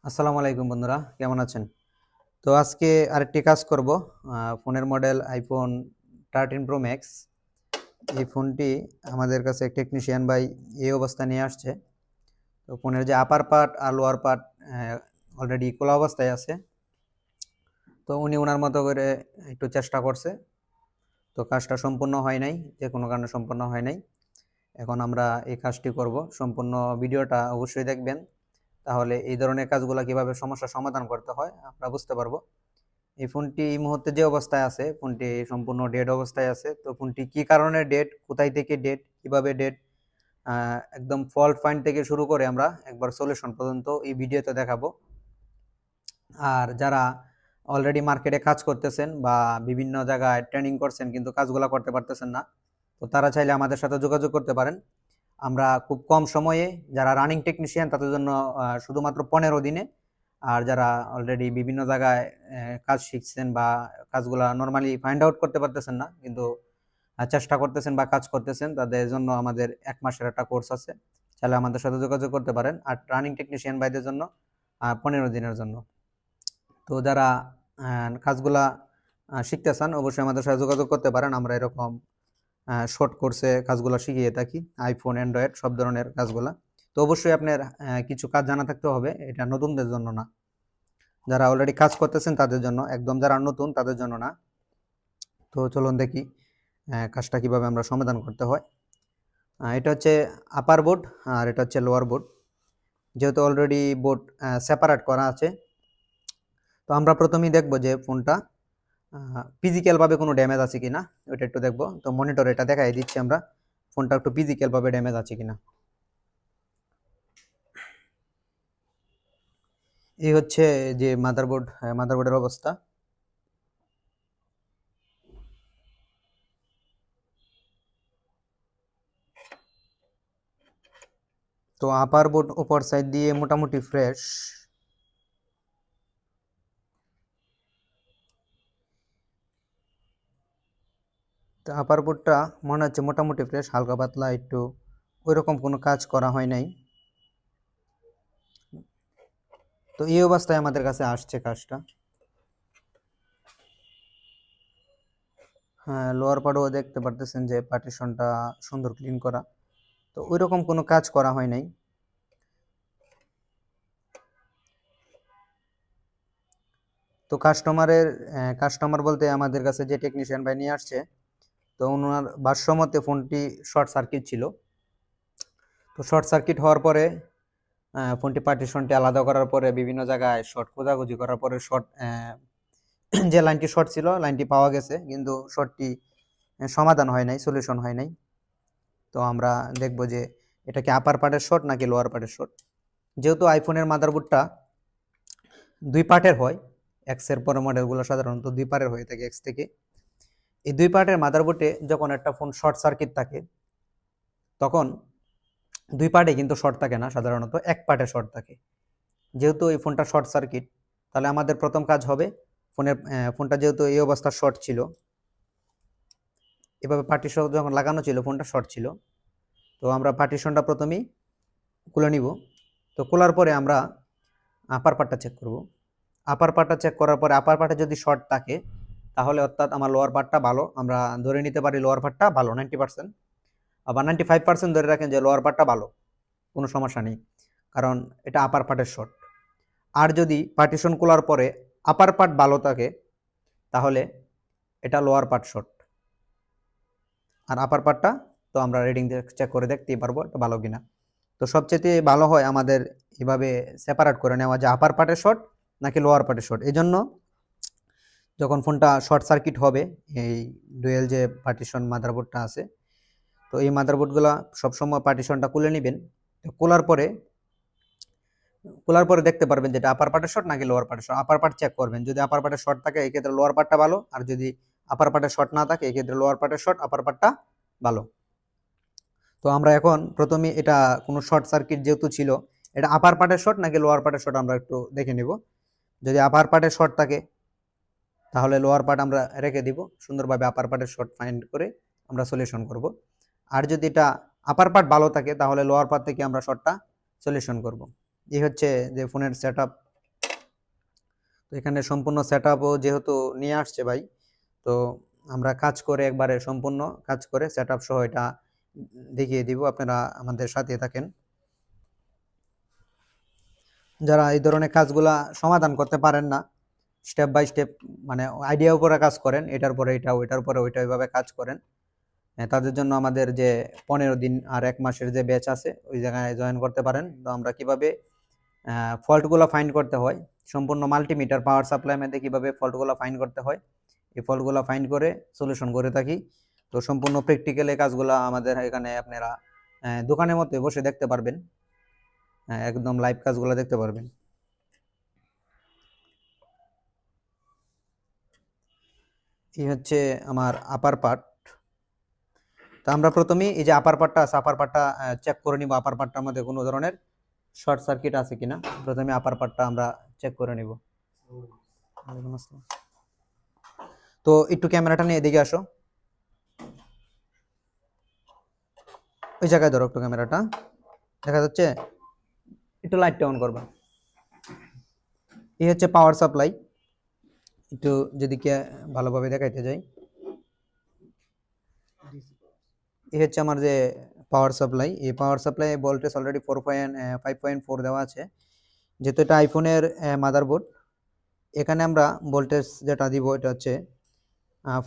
আসসালামু আলাইকুম বন্ধুরা, কেমন আছেন? তো আজকে আরেকটি কাজ করব। ফোনের মডেল আইফোন 13 প্রো ম্যাক্স। এই ফোনটি আমাদের কাছে টেকনিশিয়ান ভাই এই অবস্থা নিয়ে আসছে। তো ফোনের যে আপার পার্ট আর লোয়ার পার্ট অলরেডি খোলা অবস্থায় আছে। তো উনি ওনার মতো করে একটু চেষ্টা করছে। তো কাজটা সম্পূর্ণ হয় নাই, যে কোনো কারণে সম্পূর্ণ হয় নাই। এখন আমরা এই কাজটি করব। সম্পূর্ণ ভিডিওটা অবশ্যই দেখবেন, তাহলে এই ধরনের কাজগুলো কিভাবে সমস্যার সমাধান করতে হয় আমরা বুঝতে পারবো। এই ফোনটি এই মুহূর্তে যে অবস্থায় আছে, ফোনটি সম্পূর্ণ ডেড অবস্থায় আছে। তো ফোনটি কি কারণে ডেড, কোথায় থেকে ডেড, কিভাবে ডেড, একদম ফল্ট ফাইন্ড থেকে শুরু করে আমরা একবার সলিউশন পর্যন্ত এই ভিডিওতে দেখাবো। আর যারা অলরেডি মার্কেটে কাজ করতেছেন বা বিভিন্ন জায়গায় ট্রেনিং করছেন কিন্তু কাজগুলো করতে পারতেছেন না, তো তারা চাইলে আমাদের সাথে যোগাযোগ করতে পারেন। আমরা খুব কম সময়ে, যারা রানিং টেকনিশিয়ান তাদের জন্য শুধুমাত্র 15 দিনে, আর যারা অলরেডি বিভিন্ন জায়গায় কাজ শিখছেন বা কাজগুলা নর্মালি ফাইন্ড আউট করতে পারতেছেন না কিন্তু চেষ্টা করতেছেন বা কাজ করতেছেন, তাদের জন্য আমাদের 1 মাসের একটা কোর্স আছে। চাইলে আমাদের সাথে যোগাযোগ করতে পারেন। আর রানিং টেকনিশিয়ান ভাইদের জন্য 15 দিনের জন্য। তো যারা কাজগুলা শিখতে চান অবশ্যই আমাদের সাথে যোগাযোগ করতে পারেন। আমরা এরকম শর্ট কোর্সে কাজগুলো শিখিয়ে থাকি, আইফোন, অ্যান্ড্রয়েড সব ধরনের কাজগুলা। তো অবশ্যই আপনার কিছু কাজ জানা থাকতে হবে, এটা নতুনদের জন্য না। যারা অলরেডি কাজ করতেছেন তাদের জন্য, একদম যারা নতুন তাদের জন্য না। তো চলুন দেখি কাজটা কিভাবে আমরা সমাধান করতে হয়। এটা হচ্ছে আপার বোর্ড আর এটা হচ্ছে লোয়ার বোর্ড। যেহেতু অলরেডি বোর্ড সেপারেট করা আছে, তো আমরা প্রথমেই দেখব যে ফোনটা ফিজিক্যালভাবে কোনো ড্যামেজ আছে কিনা, ওটা একটু দেখব। তো মনিটরে এটা দেখাই দিচ্ছি আমরা, ফোনটা একটু ফিজিক্যালভাবে ড্যামেজ আছে কিনা। এই হচ্ছে যে মাদারবোর্ডের অবস্থা। তো আপার বোর্ড উপর সাইড দিয়ে মোটামুটি ফ্রেশ। তো আপার বোর্ডটা মনে হচ্ছে মোটামুটি ফ্রেশ, হালকা পাতলা, একটু ওইরকম কোনো কাজ করা হয় নাই। তো এই অবস্থায় আমাদের কাছে আসছে কাজটা। হ্যাঁ, লোয়ার পার্টও দেখতে পারতেছেন যে পার্টিশনটা সুন্দর ক্লিন করা। তো ওইরকম কোনো কাজ করা হয় নাই। তো কাস্টমার বলতে আমাদের কাছে যে টেকনিশিয়ান ভাই নিয়ে আসছে, তো ওনার ভাষ্যমতে ফোনটি শর্ট সার্কিট ছিল। তো শর্ট সার্কিট হওয়ার পরে ফোনটি পার্টিশনটি আলাদা করার পরে বিভিন্ন জায়গায় শর্ট খোঁজাখুঁজি করার পরে শর্ট যে লাইনটি শর্ট ছিল লাইনটি পাওয়া গেছে, কিন্তু শর্টটি সমাধান হয় নাই, সলিউশন হয় নাই। তো আমরা দেখব যে এটা কি আপার পার্টের শর্ট নাকি লোয়ার পার্টের শর্ট। যেহেতু আইফোনের মাদারবোর্ডটা 2 পার্টের হয়, এক্সের পরে মডেলগুলো সাধারণত 2 পার্টের হয়ে থাকে, এক্স থেকে। এই 2 পার্টের মাদারবোর্ডে যখন একটা ফোন শর্ট সার্কিট থাকে, তখন 2 পার্টে কিন্তু শর্ট থাকে না, সাধারণত 1 পার্টে শর্ট থাকে। যেহেতু এই ফোনটা শর্ট সার্কিট, তাহলে আমাদের প্রথম কাজ হবে ফোনটা যেহেতু এই অবস্থা শর্ট ছিল, এভাবে পার্টিশন যখন লাগানো ছিল ফোনটা শর্ট ছিল, তো আমরা পার্টিশনটা প্রথমেই খুলে নিব। তো খোলার পরে আমরা আপার পার্টটা চেক করব। আপার পার্টটা চেক করার পরে আপার পার্টে যদি শর্ট থাকে, তাহলে অর্থাৎ আমার লোয়ার পার্টটা ভালো, আমরা ধরে নিতে পারি লোয়ার পার্টটা ভালো 90%। আবার 95% ধরে রাখেন যে লোয়ার পার্টটা ভালো, কোনো সমস্যা নেই, কারণ এটা আপার পার্টের শর্ট। আর যদি পার্টিশন খোলার পরে আপার পার্ট ভালো থাকে, তাহলে এটা লোয়ার পার্ট শর্ট। আর আপার পার্টটা তো আমরা রিডিং চেক করে দেখতেই পারবো এটা ভালো কিনা। তো সবচেয়ে ভালো হয় আমাদের এভাবে সেপারেট করে নেওয়া, যে আপার পার্টের শর্ট নাকি লোয়ার পার্টের শর্ট। এই জন্য যখন ফোনটা শর্ট সার্কিট হবে, এই ডুয়েল যে পার্টিশন মাদারবোর্ডটা আছে, তো এই মাদারবোর্ডগুলো সবসময় পার্টিশনটা খুলে নেবেন। তো খোলার পরে দেখতে পারবেন যেটা আপার পার্টের শর্ট নাকি লোয়ার পার্টের শর্ট। আপার পার্ট চেক করবেন, যদি আপার পার্টের শর্ট থাকে এই ক্ষেত্রে লোয়ার পার্টটা ভালো, আর যদি আপার পার্টের শর্ট না থাকে এই ক্ষেত্রে লোয়ার পার্টের শর্ট, আপার পার্টটা ভালো। তো আমরা এখন প্রথমে এটা কোনো শর্ট সার্কিট যেহেতু ছিল, এটা আপার পার্টের শর্ট নাকি লোয়ার পার্টের শর্ট আমরা একটু দেখে নিব। যদি আপার পার্টের শর্ট থাকে, তাহলে লোয়ার পার্ট আমরা রেখে দিব, সুন্দরভাবে আপার পার্টের শর্ট ফাইন্ড করে আমরা সলিউশন করব। আর যদি এটা আপার পার্ট ভালো থাকে, তাহলে লোয়ার পার্ট থেকে আমরা শর্টটা সলিউশন করব। এই হচ্ছে যে ফোনের সেট আপ, এখানে সম্পূর্ণ সেটআপও যেহেতু নিয়ে আসছে ভাই, তো আমরা কাজ করে একবারে সম্পূর্ণ কাজ করে সেটআপ সহ এটা দেখিয়ে দিব, আপনারা আমাদের সাথে থাকেন। যারা এই ধরনের কাজগুলা সমাধান করতে পারেন না, স্টেপ বাই স্টেপ মানে আইডিয়ার উপরে কাজ করেন, এটার পরে এটা, ওইটার পরে ওইটা, ওইভাবে কাজ করেন, তাদের জন্য আমাদের যে 15 দিন আর 1 মাসের যে ব্যাচ আছে ওই জায়গায় জয়েন করতে পারেন। তো আমরা কিভাবে ফল্টগুলো ফাইন্ড করতে হয়, সম্পূর্ণ মাল্টিমিটার পাওয়ার সাপ্লাই মধ্যে কিভাবে ফল্টগুলো ফাইন্ড করতে হয়, এই ফল্টগুলো ফাইন্ড করে সলিউশন করে থাকি। তো সম্পূর্ণ প্র্যাকটিক্যাল এই কাজগুলো আমাদের এখানে আপনারা দোকানের মধ্যে বসে দেখতে পারবেন, একদম লাইভ কাজগুলো দেখতে পারবেন। এই হচ্ছে আমার আপার পার্ট। তো আমরা প্রথমেই এই যে আপার পার্টটা আছে, আপার পার্টটা চেক করে নিব, আপার পার্টটার মধ্যে কোনো ধরনের শর্ট সার্কিট আছে কিনা। প্রথমে আপার পার্টটা আমরা চেক করে নিব। তো একটু ক্যামেরাটা নিয়ে এদিকে আসো, ওই জায়গায় ধরো একটু ক্যামেরাটা, দেখা যাচ্ছে? একটু লাইটটা অন করবা। এই হচ্ছে পাওয়ার সাপ্লাই, একটু যেদিকে ভালোভাবে দেখাইতে যাই, এই হচ্ছে আমার যে পাওয়ার সাপ্লাই। এই পাওয়ার সাপ্লাই ভোল্টেজ অলরেডি 5.4 দেওয়া আছে, যেহেতু এটা আইফোনের মাদারবোর্ড। এখানে আমরা ভোল্টেজ যেটা দিব এটা হচ্ছে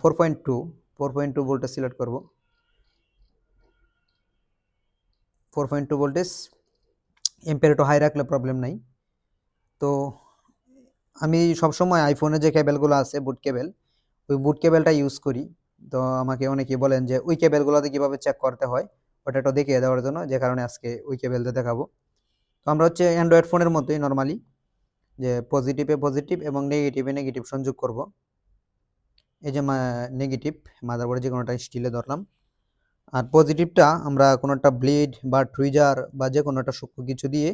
4.2 ভোল্টেজ সিলেক্ট করব। 4.2 ভোল্টেজ, এম্পিয়ার একটু হাই রাখলে প্রবলেম নাই। তো আমি সবসময় আইফোনে যে কেবেলগুলো আছে বুট কেবেল, ওই বুট কেবেলটা ইউজ করি। তো আমাকে অনেকে বলেন যে ওই কেবেলগুলোতে কীভাবে চেক করতে হয়, ওটা একটু দেখিয়ে দেওয়ার জন্য, যে কারণে আজকে ওই কেবেলটা দেখাবো। তো আমরা হচ্ছে অ্যান্ড্রয়েড ফোনের মতোই নর্মালি যে পজিটিভে পজিটিভ এবং নেগেটিভে নেগেটিভ সংযোগ করব। এই যে নেগেটিভ মাদারবোর্ডে যে কোনোটা স্টিলে ধরলাম, আর পজিটিভটা আমরা কোনো একটা ব্লেড বা টুইজার বা যে কোনো একটা সূক্ষ্ম কিছু দিয়ে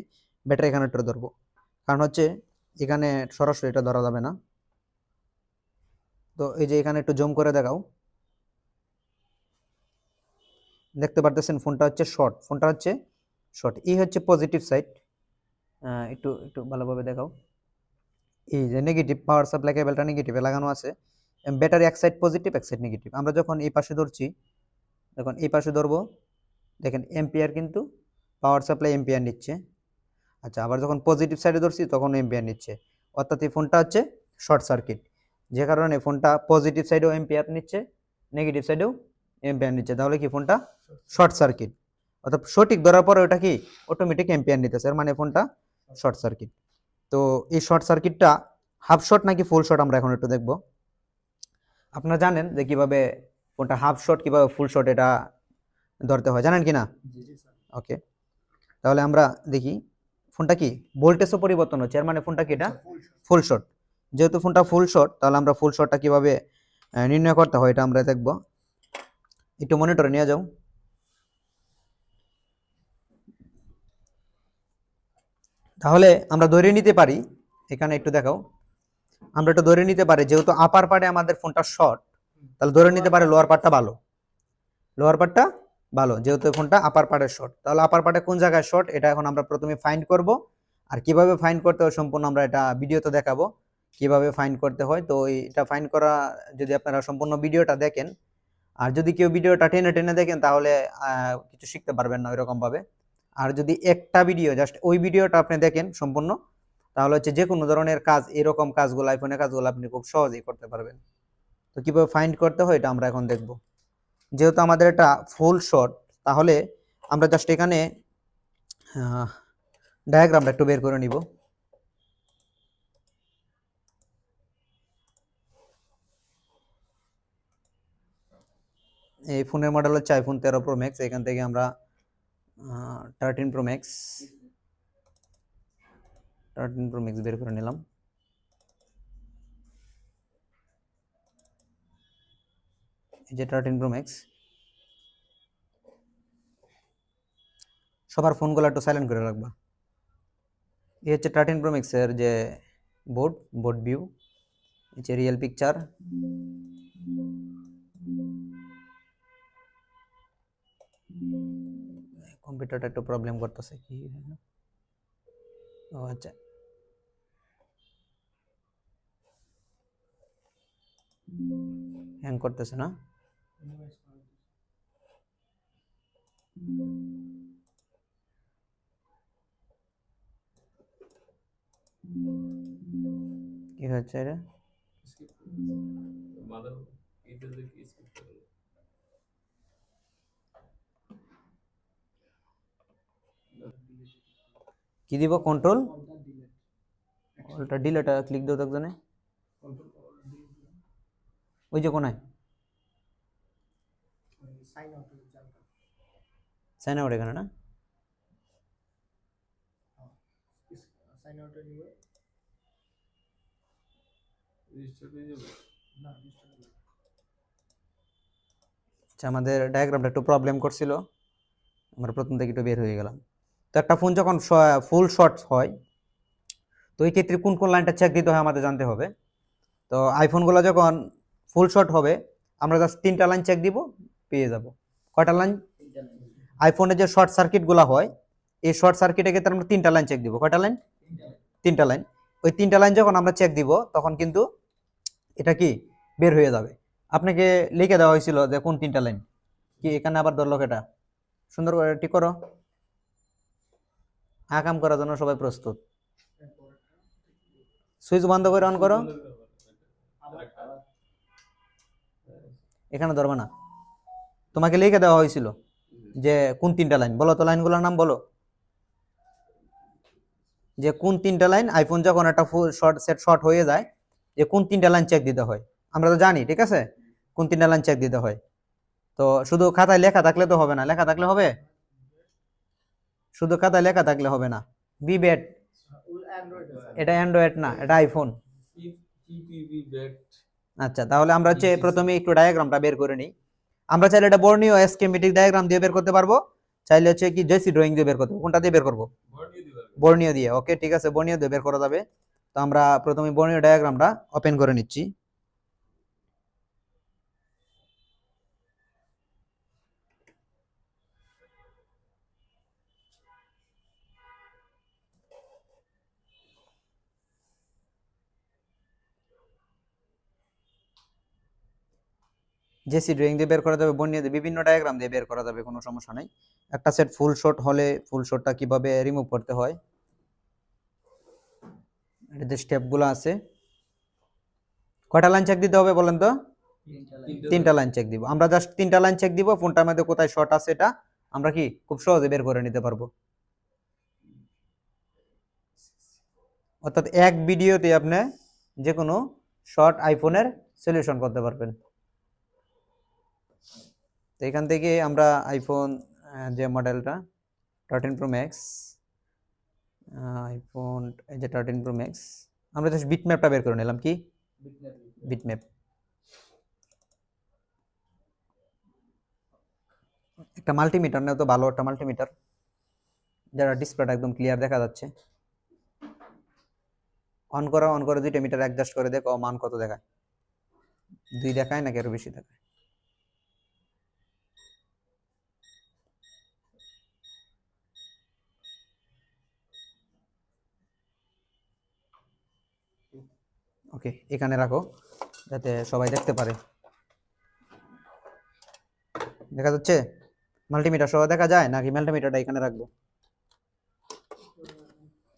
ব্যাটারি কানেক্টর ধরবো, কারণ হচ্ছে এখানে সরাসরি এটা ধরা যাবে না। তো এই যে এখানে একটু জুম করে দেখাও, দেখতে পারতেছেন ফোনটা হচ্ছে শর্ট, ফোনটা হচ্ছে শর্ট। এই হচ্ছে পজিটিভ সাইড, একটু একটু ভালোভাবে দেখাও। এই যে নেগেটিভ পাওয়ার সাপ্লাই কেবলটা নেগেটিভে লাগানো আছে, ব্যাটারি এক সাইড পজিটিভ এক সাইড নেগেটিভ। আমরা যখন এই পাশে ধরছি, যখন এই পাশে ধরবো, দেখেন এম্পিয়ার কিন্তু পাওয়ার সাপ্লাই এম্পিয়ার নিচ্ছে। আচ্ছা, আবার যখন পজিটিভ সাইডে ধরছি তখন এম্পিয়ার নিচ্ছে, অর্থাৎ এই ফোনটা হচ্ছে শর্ট সার্কিট, যে কারণে ফোনটা পজিটিভ সাইডেও এম্পিয়ার নিচ্ছে, নেগেটিভ সাইডেও এম্পিয়ার নিচ্ছে, তাহলে কি ফোনটা শর্ট সার্কিট। অর্থাৎ সঠিক ধরার পরে ওটা কি অটোমেটিক এম্পিয়ার নিতেছে, এর মানে ফোনটা শর্ট সার্কিট। তো এই শর্ট সার্কিটটা হাফ শর্ট নাকি ফুল শর্ট আমরা এখন একটু দেখব। আপনারা জানেন যে কিভাবে কোনটা হাফ শর্ট কিভাবে ফুল শর্ট এটা ধরতে হয়, জানেন কি না? ওকে, তাহলে আমরা দেখি ফোনটা কি ভোল্টেজও পরিবর্তন হচ্ছে, এর মানে ফোনটা কি এটা ফুল শর্ট। যেহেতু ফোনটা ফুল শর্ট, তাহলে আমরা ফুল শর্টটা কিভাবে নির্ণয় করতে হয় এটা আমরা দেখব। একটু মনিটরে নিয়ে যাও। তাহলে আমরা ধরে নিতে পারি, এখানে একটু দেখাও, আমরা একটু ধরে নিতে পারি যেহেতু আপার পার্টে আমাদের ফোনটা শর্ট, তাহলে ধরে নিতে পারে লোয়ার পার্টটা ভালো, লোয়ার পার্টটা ভালো, যেহেতু ফোনটা আপার পার্টের শর্ট। তাহলে আপার পার্টে কোন জায়গায় শর্ট এটা এখন আমরা প্রথমে ফাইন্ড করব, আর কিভাবে ফাইন্ড করতে হয় সম্পূর্ণ আমরা এটা ভিডিওতে দেখাবো কিভাবে ফাইন্ড করতে হয়। তো এটা ফাইন্ড করা যদি আপনারা সম্পূর্ণ ভিডিওটা দেখেন, আর যদি কেউ ভিডিওটা টেনে টেনে দেখেন তাহলে কিছু শিখতে পারবেন না ওইরকম ভাবে। আর যদি একটা ভিডিও জাস্ট ওই ভিডিওটা আপনি দেখেন সম্পূর্ণ, তাহলে হচ্ছে যে কোনো ধরনের কাজ, এরকম কাজগুলো আইফোনের কাজগুলো আপনি খুব সহজেই করতে পারবেন। তো কিভাবে ফাইন্ড করতে হয় এটা আমরা এখন দেখব। যেহেতু আমাদের এটা ফুল শট, তাহলে আমরা জাস্ট এখানে ডায়াগ্রামটা একটু বের করে নিব। এই ফোনের মডেল হচ্ছে আইফোন 13 প্রো ম্যাক্স, এখান থেকে আমরা 13 প্রো ম্যাক্স বের করে নিলাম। এই যে 13 প্রো ম্যাক্স, সবার ফোনগুলো একটু সাইলেন্ট করে রাখবা। এই হচ্ছে 13 প্রো ম্যাক্সের যে বোর্ড ভিউ, এই যে রিয়েল পিকচার, কম্পিউটারটা একটু প্রবলেম করতেছে কি। ও আচ্ছা, হ্যাং করতেছে না? কি হচ্ছে এটা? কি দিব? কন্ট্রোল অল্টার ডিলেট ক্লিক দাও তো একজনে, ওই যে কোনায় সাইন আউট এখানে না? আচ্ছা, আমাদের ডায়াগ্রামটা একটু প্রবলেম করছিল, আমরা প্রথম থেকে একটু বের হয়ে গেলাম। তো একটা ফোন যখন ফুল শর্ট হয়, তো এই ক্ষেত্রে কোন কোন লাইনটা চেক দিতে হয় আমাদের জানতে হবে। তো আইফোনগুলো যখন ফুল শট হবে, আমরা জাস্ট 3টা লাইন চেক দিব, পেয়ে যাব। কয়টা লাইন? আইফোনে যে শর্ট সার্কিটগুলো হয়, এই শর্ট সার্কিটের ক্ষেত্রে আমরা 3টা লাইন চেক দিব। কয়টা লাইন? 3টা লাইন। ওই 3টা লাইন যখন আমরা চেক দিব, তখন কিন্তু এটা কি বের হয়ে যাবে। আপনাকে লিখে দেওয়া হয়েছিল যে কোন 3টা লাইন, কি এখানে আবার ধরলো এটা সুন্দর করে ঠিক করো। আকাম করার জন্য সবাই প্রস্তুত। সুইচ বন্ধ করে অন করো। এখানে ধরবে না, তোমাকে লিখে দেওয়া হয়েছিল যে কোন 3টা লাইন, বলো তো লাইনগুলোর নাম বলো, যে কোন 3টা লাইন আইফোন যখন একটা ফুল শর্ট সেট শর্ট হয়ে যায়, যে কোন 3টা লাইন চেক দিতে হয়। আমরা তো জানি, ঠিক আছে, কোন 3টা লাইন চেক দিতে হয়। তো শুধু খাতায় লেখা থাকলে তো হবে না, লেখা থাকলে হবে? শুধু খাতায় লেখা থাকলে হবে না। বিবেট, এটা অ্যান্ড্রয়েড না, এটা আইফোন। আচ্ছা, তাহলে আমরা হচ্ছে প্রথমে একটু ডায়াগ্রামটা বের করে নিই। আমরা চাইলে এটা বর্ণীয় স্কিমেটিক ডায়াগ্রাম দিয়ে বের করতে পারবো, চাইলে হচ্ছে কি জেসি ড্রয়িং দিয়ে বের করতে পারবো। কোনটা দিয়ে বের করবো? বর্ণীয় দিয়ে। ওকে, ঠিক আছে, বর্ণীয় দিয়ে বের করা যাবে। তো আমরা প্রথমে বর্ণীয় ডায়াগ্রামটা ওপেন করে নিচ্ছি। জেসি ড্রয়িং দিয়ে বের করা যাবে, বর্ণীয় দিয়ে, বিভিন্ন ডায়াগ্রাম দিয়ে বের করা যাবে, কোনো সমস্যা নাই। একটা সেট ফুল শট হলে ফুল শটটা কিভাবে রিমুভ করতে হয়, এটা যে স্টেপগুলো আছে। কয়টা লাইন চেক দিতে হবে বলেন তো? 3টা লাইন চেক দিব। আমরা জাস্ট 3টা লাইন চেক দিব, ফোনটার মধ্যে কোথায় শর্ট আছে এটা আমরা কি খুব সহজে বের করে নিতে পারবো। অর্থাৎ এক ভিডিওতে আপনি যে কোনো শর্ট আইফোনের সলিউশন করতে পারবেন। তো এখান থেকে আমরা আইফোন যে মডেলটা 13 প্রো ম্যাক্স, আইফোন এই যে 13 প্রো ম্যাক্স, আমরা জাস্ট বিটম্যাপটা বের করে নিলাম। কি বিটম্যাপ? একটা মাল্টিমিটার নেও তো, ভালো একটা মাল্টিমিটার, যারা ডিসপ্লেটা একদম ক্লিয়ার দেখা যাচ্ছে। অন করো, অন করে 2টা মিটার অ্যাডজাস্ট করে দেখো মান কত দেখায়, 2 দেখায় নাকি আরো বেশি দেখায়। ওকে, এখানে রাখো যাতে সবাই দেখতে পারে। দেখা যাচ্ছে? মাল্টিমিটার সহ দেখা যায় নাকি মাল্টিমিটারটা এখানে রাখবো?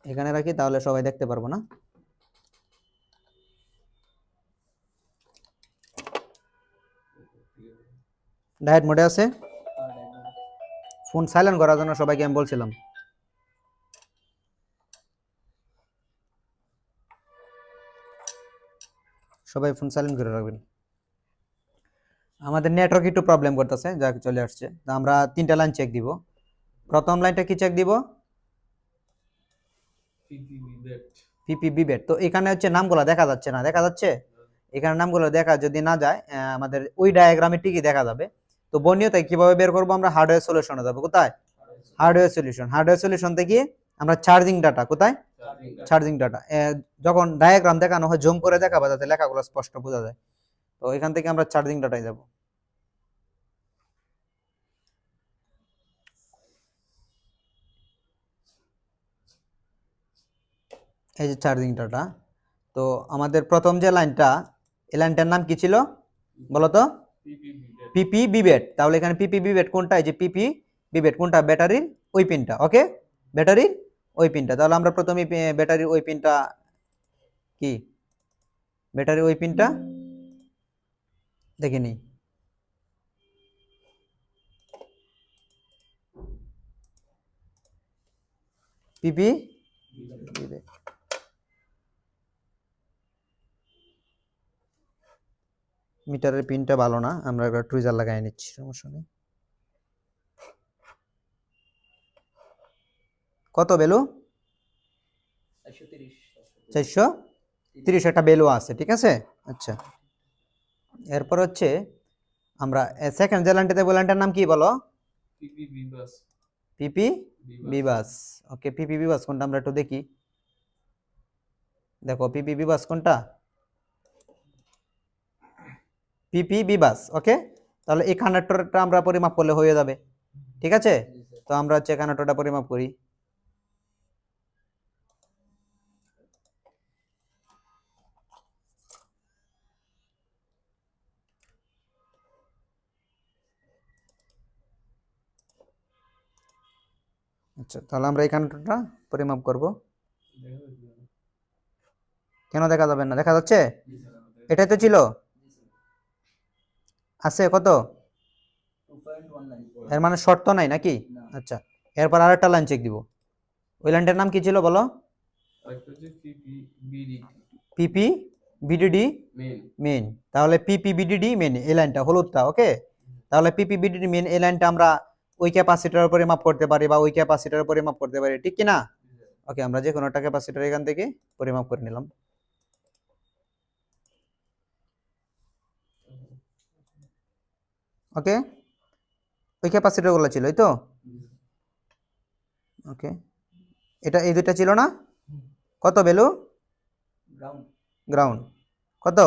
এখানে রাখি, তাহলে সবাই দেখতে পারবো না। ডায়েট মোডে আছে, ফোন সাইলেন্ট করার জন্য সবাইকে আমি বলছিলাম। সবাই ফোন সাইলেন্ট করে রাখবেন। আমাদের নেটওয়ার্ক একটু প্রবলেম করতেছে, যা চলে আসছে। তো আমরা 3টা লাইন চেক দিব। প্রথম লাইনটা কি চেক দিব? পিপিবি বেট। তো এখানে হচ্ছে নামগুলো দেখা যাচ্ছে না, দেখা যাচ্ছে? এখানে নামগুলো দেখা যদি না যায়, আমাদের ওই ডায়াগ্রামে ঠিকই দেখা যাবে। তো বর্ণীয়তা কিভাবে বের করবো? আমরা হার্ডওয়্যার সলিউশনে যাবো। কোথায়? Hardware solution. হার্ডওয়্যার সলিউশন থেকে আমরা চার্জিং ডাটা, কোথায়? Charging data. যখন ডায়াগ্রাম দেখানো হয় জুম করে দেখাবো যাতে লেখাগুলো স্পষ্ট বোঝা যায়। তো এখান থেকে আমরা চার্জিং ডাটায় যাব। এই যে চার্জিং ডাটা। তো আমাদের প্রথম যে লাইনটা, এই লাইনটার নাম কি ছিল? বলো তো পিপি বিবেট, তাহলে এখানে পিপি বিবেট কোনটা, এই যে পিপি বিবেট কোনটা, ব্যাটারির ওই পিনটা। ওকে, ব্যাটারির ওই পিনটা। তাহলে আমরা প্রথমে ব্যাটারির ওই পিনটা কি, ব্যাটারির ওই পিনটা দেখে নিই। পিপি বিবেট, মিটারের পিনটা ভালো না, আমরা একটা টুইজার লাগাই নিচ্ছি, সমস্যা নেই। কত ভ্যালু, 430 একটা ভ্যালু আছে, ঠিক আছে। আচ্ছা, এরপর হচ্ছে আমরা সেকেন্ড যে লাইনটাতে, ওই লাইনটার নাম কি বলো, পিপি বিবাস। ওকে, পিপি বিবাস কোনটা আমরা একটু দেখি। দেখো পিপি বিবাস কোনটা, পিপি বিবাস। ওকে, তাহলে এই কানেক্টরটা আমরা পরিমাপ করলে হয়ে যাবে, ঠিক আছে। তো আমরা হচ্ছে কানেক্টরটা পরিমাপ করি। আচ্ছা, তাহলে আমরা এই কানেক্টরটা পরিমাপ করব। কেন দেখা যাবে না, দেখা যাচ্ছে, এটাই তো ছিল, আছে কত, এর মানে শর্ট তো নাই নাকি। আচ্ছা, এরপর আরেকটা লাইন চেক দিব, ওই লাইনটার নাম কি ছিল বলো, পিপি বিডিডি মেইন। তাহলে পিপি বিডিডি মেইন এই লাইনটা হলুদটা। ওকে, তাহলে পিপি বিডিডি মেইন এই লাইনটা আমরা ওই ক্যাপাসিটরের উপরে মাপ করতে পারি বা ওই ক্যাপাসিটরের উপরে মাপ করতে পারি, ঠিক কি না। ওকে, আমরা যে কোনো একটা ক্যাপাসিটর এখান থেকে পরিমাপ করে নিলাম। ওকে, ওই ক্যাপাসিটর গুলো ছিল, এই তো। ওকে, এটা এই দুইটা ছিল না, কত ভ্যালু, গ্রাউন্ড, কত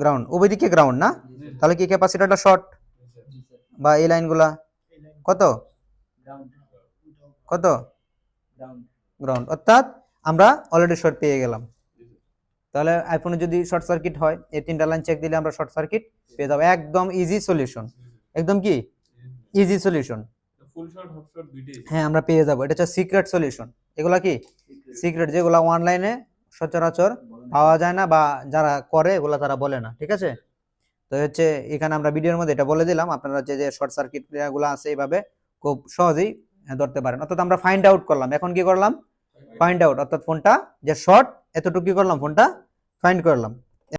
গ্রাউন্ড, উভয় দিকে গ্রাউন্ড না, তাহলে কি ক্যাপাসিটরটা শর্ট, বা এই লাইনগুলা কত, কত গ্রাউন্ড, অর্থাৎ আমরা অলরেডি শর্ট পেয়ে গেলাম। তাহলে আইফোনে যদি শর্ট সার্কিট হয়, এই তিনটা লাইন চেক দিলে আমরা শর্ট সার্কিট পেয়ে যাবো। একদম ইজি সলিউশন, একদম কি ইজি সলিউশন। হ্যাঁ, আমরা পেয়ে যাবো, এটা হচ্ছে সিক্রেট সলিউশন। এগুলা কি সিক্রেট, যেগুলা অনলাইনে সচরাচর পাওয়া যায় না, বা যারা করে এগুলা তারা বলে না, ঠিক আছে। তো হচ্ছে এখানে আমরা ভিডিওর মধ্যে এটা বলে দিলাম, আপনারা হচ্ছে যে শর্ট সার্কিট গুলো আছে এইভাবে খুব সহজেই ধরতে পারেন। অর্থাৎ আমরা ফাইন্ড আউট করলাম, এখন কি করলাম, ফাইন্ড আউট, অর্থাৎ ফোনটা যে শর্ট, এতটুকু কি করলাম, ফোনটা ফাইন্ড করলাম।